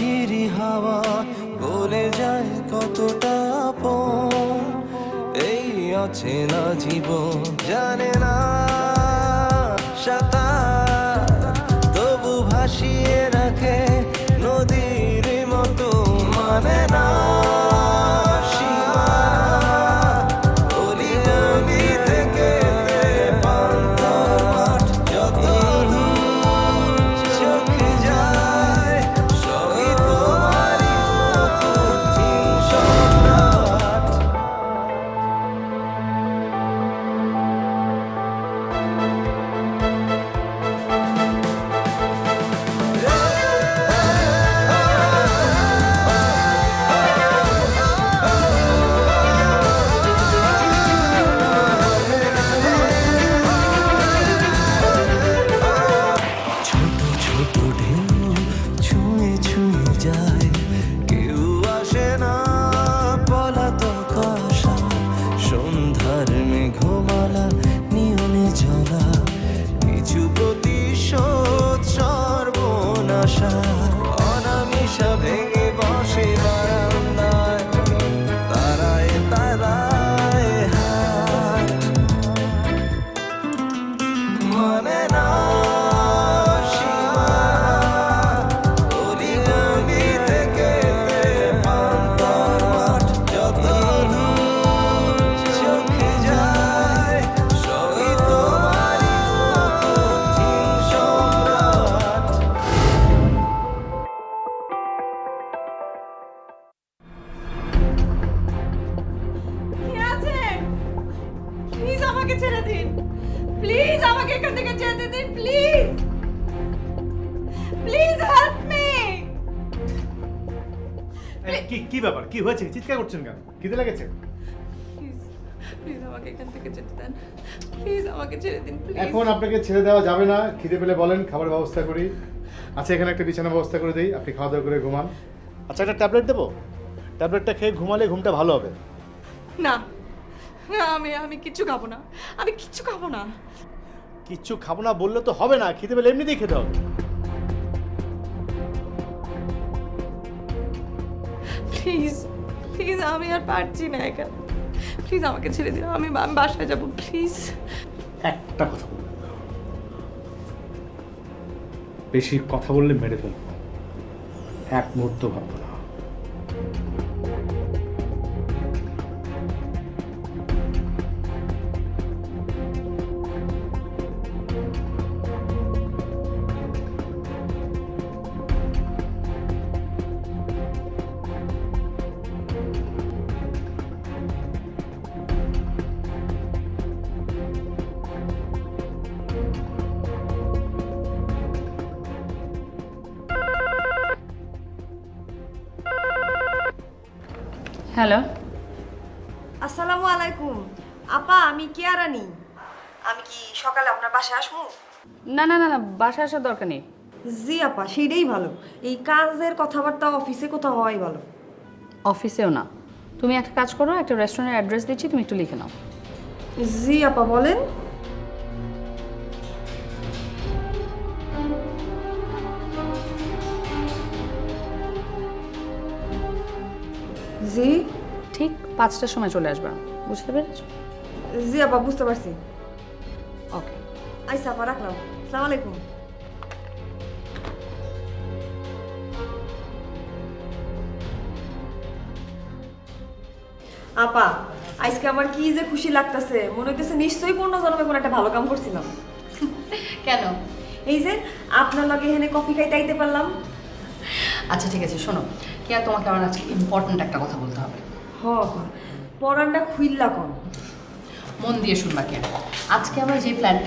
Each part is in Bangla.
ঝিরি হাওয়া বলে যায় কতটা আপন এই অচেনা জীবন জানে না সাঁতার তবু ভাসিয়ে রাখে নদীর মতো মানে না কি ব্যাপার কি হয়েছে চিৎকার করছেন কেন খিদে লেগেছে প্লিজ আমাকে এখান থেকে যেতে দেন প্লিজ আমাকে ছেড়ে দিন প্লিজ এখন আপনাকে ছেড়ে দেওয়া যাবে না খিদে পেলে বলেন খাবার ব্যবস্থা করি আচ্ছা এখানে একটা বিছানা ব্যবস্থা করে দিই আপনি খাওয়া দাওয়া করে ঘুমান আচ্ছা একটা ট্যাবলেট দেবো ট্যাবলেটটা খেয়ে ঘুমালে ঘুমটা ভালো হবে না না আমি কিচ্ছু খাবো না আমি কিচ্ছু খাবো না কিচ্ছু খাবো না বললে তো হবে না খিদে পেলে এমনিতেই খেতে হবে প্লিজ প্লিজ আমি আর পারছি না এখানে প্লিজ আমাকে ছেড়ে দিন আমি বাসায় যাবো প্লিজ একটা কথা বলবেন না বেশি কথা বললে মেরে ফেলবো এক মুহূর্ত ভাববো না হ্যালো আসসালামু আলাইকুম আপা আমি কিয়ারানি আমি কি সকালে আপনার বাসায় আসবো না না না না বাসায় আসার দরকার নেই জি আপা সেটাই ভালো এই কাজের কথাবার্তা অফিসে কোথাও হওয়াই ভালো অফিসেও না তুমি একটা কাজ করো একটা রেস্টুরেন্টের অ্যাড্রেস দিচ্ছি তুমি একটু লিখে নাও জি আপা বলেন জি ঠিক 5টার সময় চলে আসবে বুঝতে পেরেছো জি আপা বুঝতে পারছি ওকে আইসা আপা রাখলাম আসসালামু আলাইকুম আপা আজকে আমার কি যে খুশি লাগতেছে মনে হইতেছে নিশ্চয়ই পূর্ণ জন্মে কোনো একটা ভালো কাম করছিলাম কেন এই যে আপনার লগে এখানে কফি খাইতে আইতে পারলাম আচ্ছা ঠিক আছে শোনো কি আর তোমাকে আমার আজকে ইম্পর্ট্যান্ট একটা কথা বলতে হবে হ আপা পরানটা খুইল্লা কম মন দিয়ে শুনবা কে আজকে আমরা যে প্ল্যান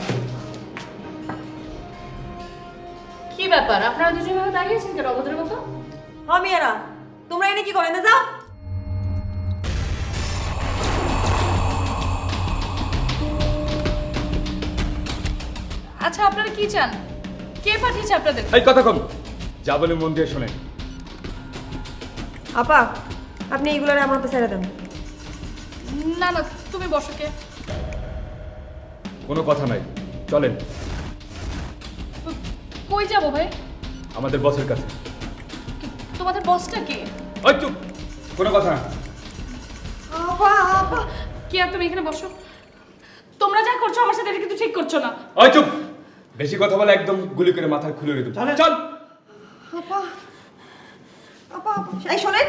কি ব্যাপার আপনারা দুজন ভাবে দাঁড়িয়েছেন কেন অভদ্রের মতো আমি এরা তোমরা এনে কি করেন না যাও আচ্ছা আপনারা কি চান কে পাঠিয়েছে আপনাদের এই কথা কম যা বলে মন দিয়ে শোনেন আপা আপনি এইগুলারে আমার হাতে ছেড়ে দেন না না তুমি বসো কে কোনো কথা নাই চলেন কই যাবো ভাই আমাদের বসের কাছে তো তোমাদের বসটা কে? ওই চুপ, কোনো কথা না। আপা আপা কেয়া তুমি এখানে বসো। তোমরা যা করছো আমার সাথে এটা কিন্তু ঠিক করছো না। ওই চুপ, বেশি কথা বলে একদম গুলি করে মাথার খুলে রেখে দেবো। চল। আপা আপা আপা, এই শোনেন,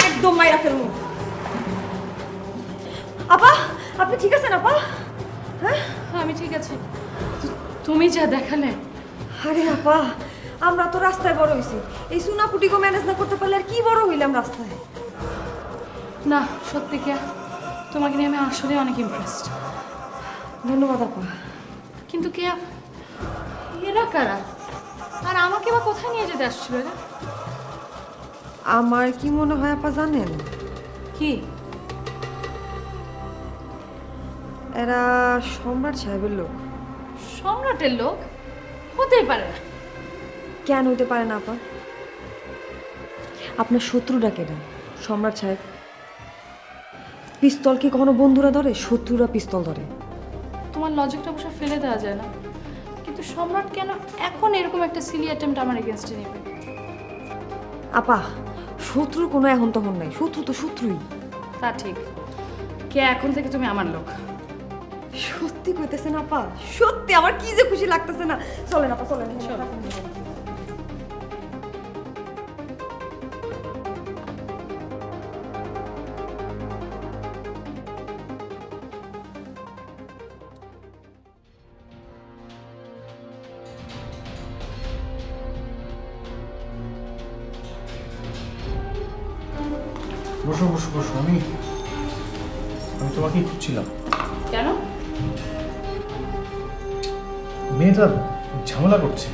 একদম মাইরা ফেলবো। আপা আপনি ঠিক আছেন আপা? হ্যাঁ আমি ঠিক আছি। তুমি যা দেখালে। আরে আপা, আমরা তো রাস্তায় বড় হইছি, এই সুনাপুটিকে ম্যানেজ না করতে পারলে আর কি বড় হইলাম রাস্তায়। না সত্যি কেয়া, তোমাকে নিয়ে আমি আসলে অনেক ইমপ্রেসড। ধন্যবাদ আপা। কিন্তু কেয়া, এরা কারা? আর আমাকে বা কোথায় নিয়ে যেতে আসছিল এরা? আমার কি মনে হয় আপা জানেন, কি? এরা সম্রাট সাহেবের লোক। সম্রাটের লোক? হতেই পারে না। কেন হতে পারে না আপা? আপনার শত্রুরা কেনা সম্রাট সাহেব? পিস্তল কি কখনো বন্ধুরা ধরে? শত্রুরা পিস্তল ধরে। তোমার লজিকটা অবশ্য ফেলে দেওয়া যায় না, কিন্তু সম্রাট কেন এখন এরকম একটা সিলি অ্যাটেম্পট আমার এগেনস্টে নেবে? আপা, শত্রুর কোনো এখন তখন নাই, শত্রু তো শত্রুই। তা ঠিক। কে এখন থেকে তুমি আমার লোক। সত্যি কইতেছেন আপা? সত্যি আমার কি যে খুশি লাগতেছে না। চলেন আপা চলেন। চলো। বসো বসো বসো, আমি তোমাকেই খুঁজছিলাম। কেন? মেয়েটা ঝামেলা করছে।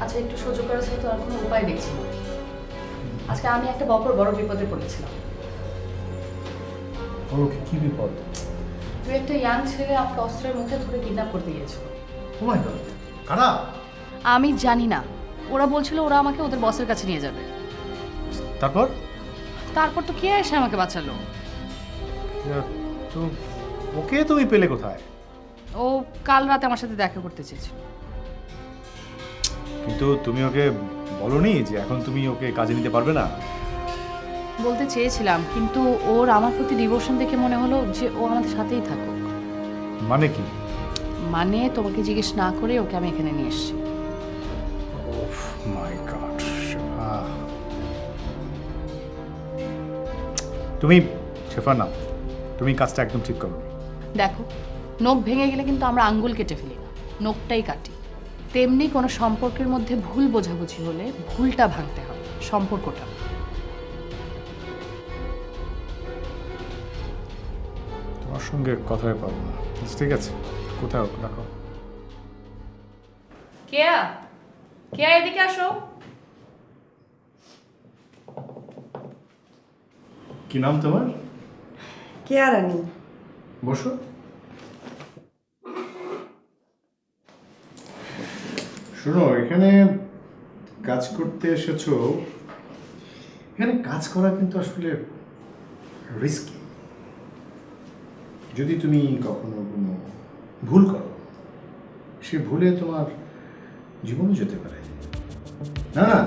আচ্ছা একটু সহ্য করেছে তো আর কোনো উপায় দেখছি না। আজকে আমি একটা বড় বিপদে পড়েছিলাম। ওকে, কি বিপদ? তুই একটা ইয়াং ছেলে আমাকে অস্ত্রের মুখে ধরে কিডন্যাপ করতে গিয়েছিল। ও মাই গড, কারা? আমি জানি না, ওরা বলছিল ওরা আমাকে ওদের বসের কাছে নিয়ে যাবে। তারপর? তারপর তো কে এসে আমাকে বাঁচালো? তো ওকে তুমি পেলে কোথায়? ও কাল রাতে আমার সাথে দেখা করতে চেয়েছিল। কিন্তু তুমি ওকে বলনি যে এখন তুমি ওকে কাজে নিতে পারবে না? বলতে চেয়েছিলাম, কিন্তু ওর আমার প্রতি ডিভোশন দেখে মনে হলো যে ও আমাদের সাথেই থাকুক। মানে কি? মানে তোমাকে জিজ্ঞেস না করে ওকে আমি এখানে নিয়ে এসেছি। ওহ মাই গড। তুমি শেফা না, তুমি কাজটা একদম ঠিক করো। দেখো, নখ ভেঙে গেলে কিন্তু আমরা আঙ্গুল কেটে ফেলি না, নখটাই কাটি। তেমনি কোনো সম্পর্কের মধ্যে ভুল বোঝাবুঝি হলে ভুলটা ভাঙতে হবে, সম্পর্কটা। তোমার সঙ্গে কথায় পারবো না। ঠিক আছে, কোথাও রাখো। কেয়া, কেয়া এদিকে আসো। কি নাম তোমার? কেয়া রানী। বসো। শোনো, এখানে কাজ করতে এসেছো, এখানে কাজ করা কিন্তু আসলে রিস্কি। যদি তুমি কখনো কোনো ভুল করো, সে ভুলে তোমার জীবনও যেতে পারে। না না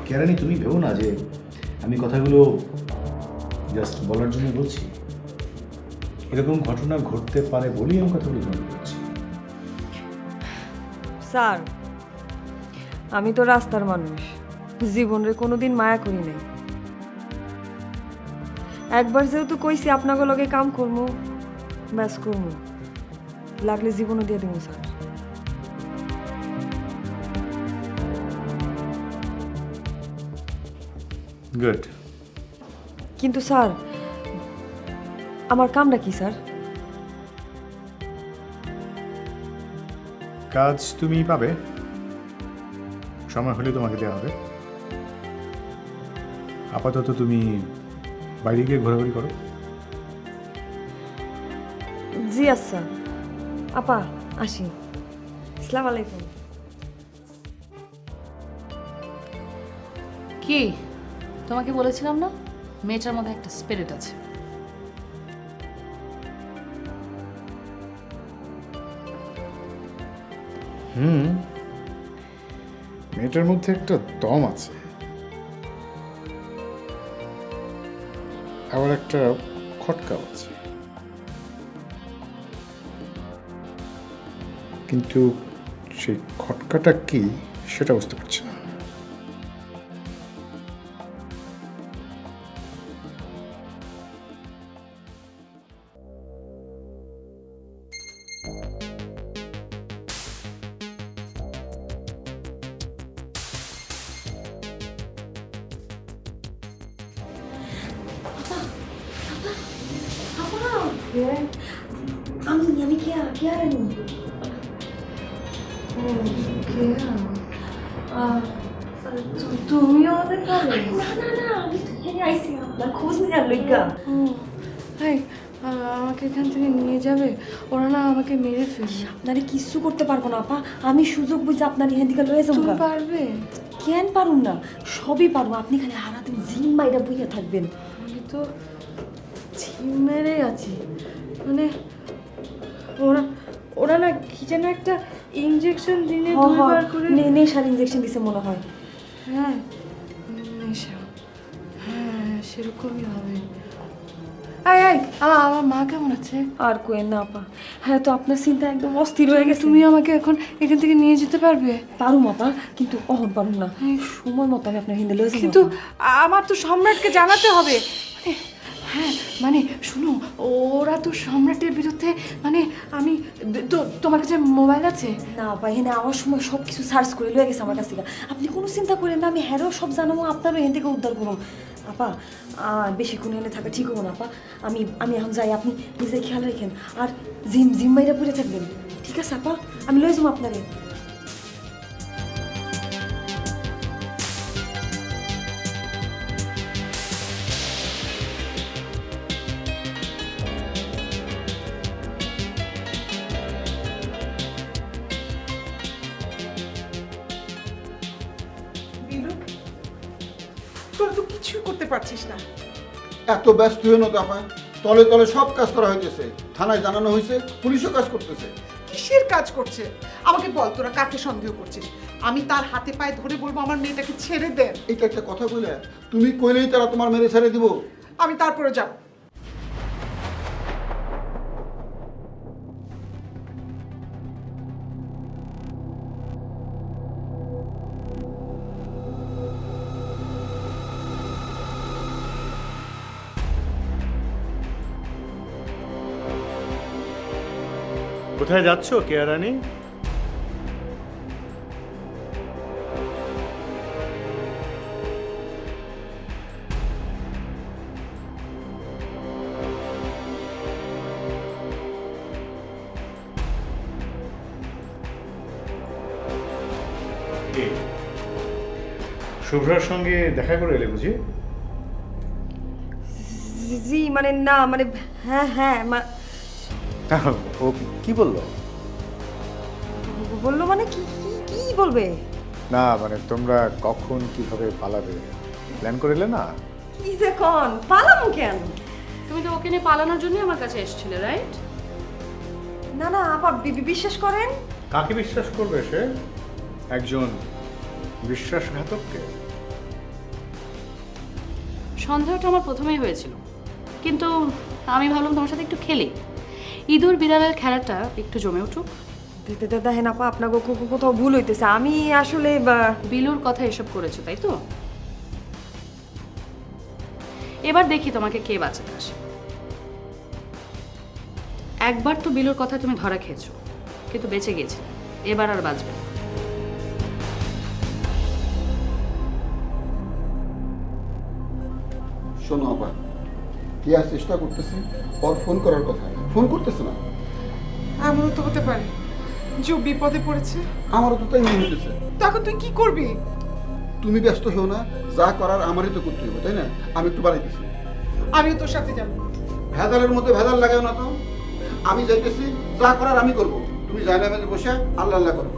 কেরানি, তুমি ভেবো না যে আমি কথাগুলো জাস্ট বলার জন্য বলছি। এরকম ঘটনা ঘটতে পারে বলেই আমি কথাগুলো মনে করছি। স্যার, আমি তো রাস্তার মানুষ, জীবনের কোনোদিন মায়া করি নাই। একবার যেহেতু কইছি আপনাকে লগে কাম করবো, ব্যাস করবো, লাগলে জীবনও দিয়ে দেবো স্যার। গুড। কিন্তু স্যার, আমার কামটা কি স্যার? কাজ তুমি পাবে, সময় হলে তোমাকে দেওয়া হবে। আপাতত তুমি বাইরে গিয়ে ঘোরাঘুরি করো। জি আচ্ছা আপা, আসি। আসসালামু আলাইকুম। কি তোমাকে বলেছিলাম না, মেয়েটার মধ্যে একটা স্পিরিট আছে। মেয়েটার মধ্যে একটা দম আছে, আবার একটা খটকাও আছে, কিন্তু সেই খটকাটা কি সেটা বুঝতে পারছি না। আমি কেয়ারানি। তুমিও আমাদের পাবে? না না না, আমি তো এখানে আইসি আপনার খোঁজ নেওয়ার লইগা। ভাই আমাকে এখান থেকে নিয়ে যাবে, ওরা না আমাকে মেরে ফেলবে। আপনারে কিচ্ছু করতে পারবো না আপা, আমি সুযোগ বুঝে আপনার এখান থেকে লয়ে যাবো। তুমি পারবে? কেন পারুন না, সবই পারবো। আপনি খালি হারাতেন জিম মাইরা বইয়া থাকবেন। আমি তো ঝিম মেরে আছি, মানে ওরা ওরা না কি যেন একটা ইনজেকশন দিনে দুইবার করে। নেশার ইনজেকশন দিছে মনে হয়। হ্যাঁ নেশা, হ্যাঁ সেরকমই হবে। আয় আয়, আমার মা কেমন আছে? আর কোয়েন না আপা, হ্যাঁ তো আপনার চিন্তা একদম অস্থির হয়ে গেছে। তুমি আমাকে এখন এখান থেকে নিয়ে যেতে পারবে? পারুম আপা, কিন্তু অহন পারুম না। সময় মতো আমি আপনার হিন্দে লয়ে যাবো। কিন্তু আমার তো সম্রাটকে জানাতে হবে। হ্যাঁ মানে শুনো, ওরা তো সম্রাটের বিরুদ্ধে, মানে আমি তো, তোমার কাছে মোবাইল আছে? না আপা, এখানে আমার সময় সব কিছু সার্চ করে লয়ে গেছে আমার কাছ থেকে। আপনি কোনো চিন্তা করেন না, আমি হ্যারও সব জানাবো, আপনারও এখান থেকে উদ্ধার করুন। আপা বেশিক্ষণ এনে থাকা ঠিক হবো না আপা। আমি এখন যাই, আপনি নিজের খেয়াল রাখেন। আর জিম মাইরা পড়ে থাকবেন, ঠিক আছে আপা? আমি লয়ে যাবো আপনারে। তোরা তো কিছুই করতে পারছিস না। এত ব্যস্ত হয়ে না তাপা, তলে তলে সব কাজ করা হইতেছে, থানায় জানানো হয়েছে, পুলিশও কাজ করতেছে। কিসের কাজ করছে আমাকে বল, তোরা কাকে সন্দেহ করছিস? আমি তার হাতে পায়ে ধরে বলবো আমার মেয়েটাকে ছেড়ে দেন। এটা একটা কথা কইলে, তুমি কইলেই তারা তোমার মেরে ছেড়ে দিব? আমি তারপরে যাব। কোথায় যাচ্ছ কেয়ারানি? শুভ্রার সঙ্গে দেখা করে এলে বুঝি? জি মানে না, মানে হ্যাঁ ও কি বললো? বললো মানে কি কি বলবে? না মানে তোমরা কখন কিভাবে পালাবে প্ল্যান করিলে না? কি যে কোন পালামু কেন? তুমি তো ওকে নিয়ে পালানোর জন্যই আমার কাছে এসেছিলে, রাইট? না না আপা, বিশ্বাস করেন। কাকে বিশ্বাস করবে সে? একজন বিশ্বাসঘাতককে? সন্দেহটা আমার প্রথমেই হয়েছিল, কিন্তু আমি ভাবলাম তোমার সাথে একটু খেলি, ইঁদুর বিড়ালের খেলাটা একটু জমে উঠুক। দেখেন আপা, আপনার কোথাও ভুল হইতেছে। আমি আসলে বিলুর কথা এসব করেছো তাই তো? এবার দেখি তোমাকে কে বাঁচাতে আসে। একবার তো বিলুর কথা তুমি ধরা খেয়েছো, কিন্তু বেঁচে গেছে, এবার আর বাঁচবে না। শোনো আপা, কে আর চেষ্টা করতেছে ওর ফোন করার কথা, ফোন করতেছে না। এমনও তো হতে পারে যে ও বিপদে পড়েছে। আমারও তো তাই মনে হইতেছে। তখন তুই কি করবি? তুমি ব্যস্ত হও না, যা করার আমারই তো করতে হবে, তাই না? আমি একটু বাড়াইতেছি। আমিও তোর সাথে যাবো। ভেদালের মধ্যে ভেদাল লাগাও না তো। আমি যাইতেছি, যা করার আমি করব, তুমি যাই না বসে আল্লাহ আল্লাহ করো।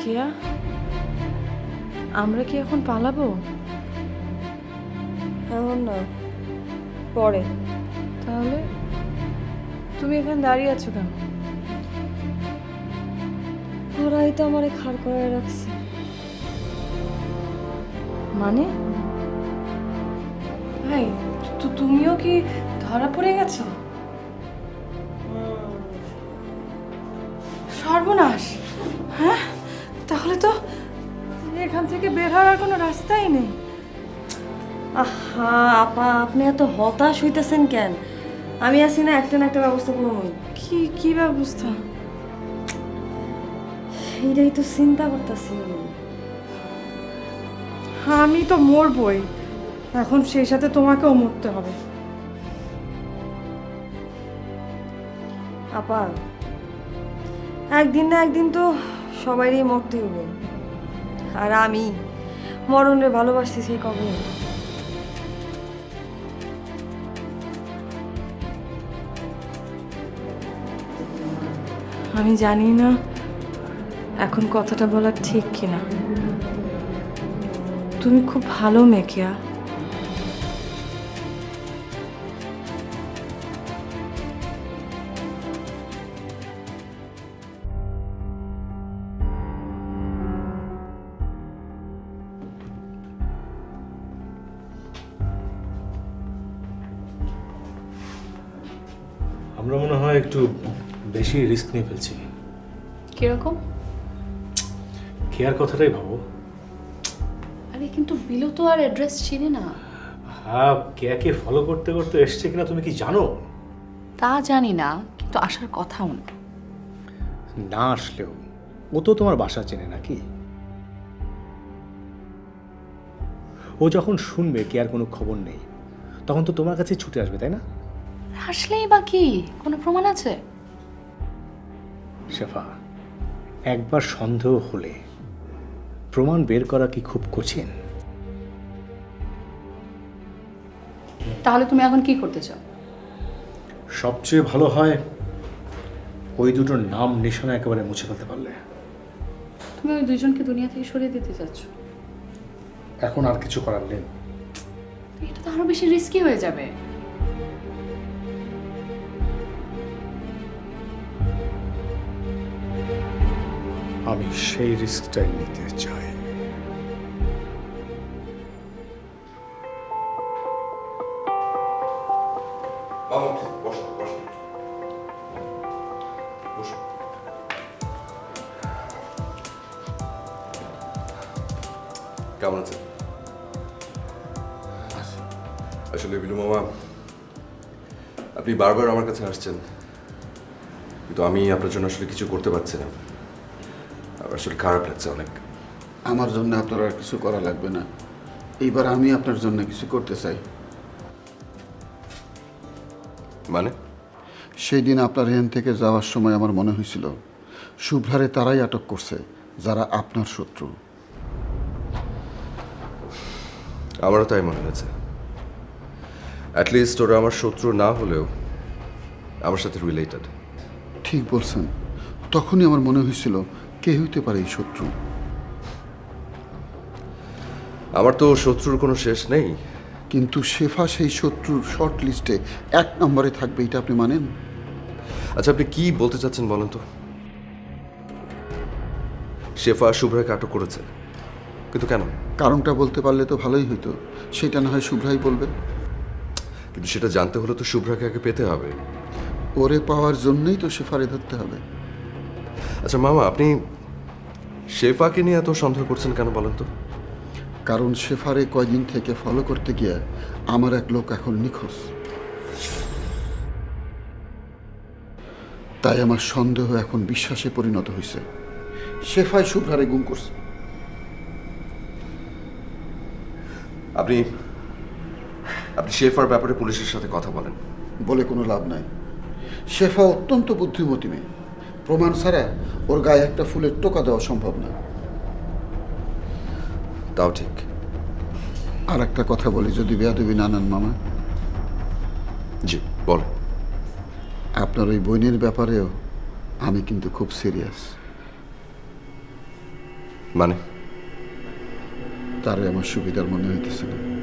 কেয়া, আমরা কি এখন পালাবো? এখন না, পরে। তাহলে তুমি এখানে দাঁড়িয়ে আছো কেন? ওরাই তো আমারে খাড় করে রাখছে। মানে ভাই, তুমিও কি ধরা পড়ে গেছো? সর্বনাশ! হ্যাঁ, তাহলে তো এখান থেকে বের হওয়ার কোনো রাস্তাই নেই। আহা আপা, আপনি এত হতাশ হইতেছেন কেন? আমি আছি না, একটা না একটা ব্যবস্থা করবো। কি ব্যবস্থা? এইটাই তো চিন্তা করতেছি। আমি তো মরবই, এখন সেই সাথে তোমাকেও মরতে হবে। আপা, একদিন না একদিন তো সবাইরই মরতে হবে। আর আমি মরণরে ভালোবাসতেছি কবে? আমি জানি না এখন কথাটা বলা ঠিক কিনা। তুমি খুব ভালো মেয়ে কেয়া। আমরা মনে হয় একটু বেশি রিস্ক নিয়ে ফেলছি। কিরকম? কেয়ার কথাটাই ভাবো। আরে কিন্তু বিলু তো আর অ্যাড্রেস চিনে না। হ্যাঁ, কেয়াকে ফলো করতে করতে এসছে কিনা তুমি কি জানো? তা জানি না, কিন্তু আসার কথাও না। না আসলেও ও তো তোমার বাসা চেনে নাকি? ও যখন শুনবে কেয়ার কোনো খবর নেই, তখন তো তোমার কাছে ছুটে আসবে, তাই না? আসলেই বা কি কোনো প্রমাণ আছে? শেফা, একবার সন্দেহ হলে প্রমাণ বের করা কি খুব কঠিন? তাহলে তুমি এখন কি করতে চাও? সবচেয়ে ভালো হয় ওই দুটোর নাম নিশানা একেবারে মুছে ফেলতে পারলে। তুমি ওই দুজনকে দুনিয়া থেকে সরিয়ে দিতে চাচ্ছ? এখন আর কিছু করার নেই। এটা তো আরো বেশি রিস্কি হয়ে যাবে। আমি সেই রিস্কটাই নিতে চাই। কেমন আছেন? আসলে বিলু মামা, আপনি বারবার আমার কাছে আসছেন, কিন্তু আমি আপনার জন্য আসলে কিছু করতে পারছি না। আমার আসলে খারাপ লাগছে অনেক। আমার জন্য আপনার আর কিছু করা লাগবে না। এইবার আমি আপনার জন্য কিছু করতে চাই। মানে? সেই দিন আপনার এখান থেকে যাওয়ার সময় আমার মনে হয়েছিল শুভ্রারে তারাই আটক করছে যারা আপনার শত্রু। আমারও তাই মনে হয়েছে। অ্যাটলিস্ট ওরা আমার শত্রু না হলেও আমার সাথে রিলেটেড। ঠিক বলছেন, তখনই আমার মনে হয়েছিল কে হইতে পারে এই শত্রু। আমার তো শত্রুর কোনো শেষ নেই। কিন্তু শেফা সেই শত্রুর শর্ট লিস্টে 1 নম্বরে থাকবে, এটা আপনি মানেন? আচ্ছা, আপনি কি বলতে চাচ্ছেন বলেন তো? শেফা শুভ্রাকে আটক করেছে, কিন্তু কেন? কারণটা বলতে পারলে তো ভালোই হইতো। সেটা না হয় শুভ্রাই বলবে। কিন্তু সেটা জানতে হলে তো শুভ্রাকে আগে পেতে হবে। ওরে পাওয়ার জন্যই তো শেফারে ধরতে হবে। আচ্ছা মামা, আপনি শেফাকে নিয়ে এত সন্দেহ করছেন কেন বলেন তো? কারণ শেফারে কয়দিন থেকে ফলো করতে গিয়ে আমার এক লোক এখন নিখোঁজ। তাই আমার সন্দেহ এখন বিশ্বাসে পরিণত হয়েছে। শেফাই শুভ্রারে গুম করছে। আপনি শেফার ব্যাপারে পুলিশের সাথে কথা বলেন। বলে কোনো লাভ নাই। শেফা অত্যন্ত বুদ্ধিমতী মেয়ে। প্রমাণ ছাড়া ওর গায়ে একটা ফুলের টোকা দেওয়া সম্ভব না। তাও ঠিক। আর একটা কথা বলি, যদি বেয়াদবি না নেন মামা। জি বলেন। আপনার ওই বোনের ব্যাপারেও আমি কিন্তু খুব সিরিয়াস। মানে তারে আমার সুবিধার মনে হইতেছে না।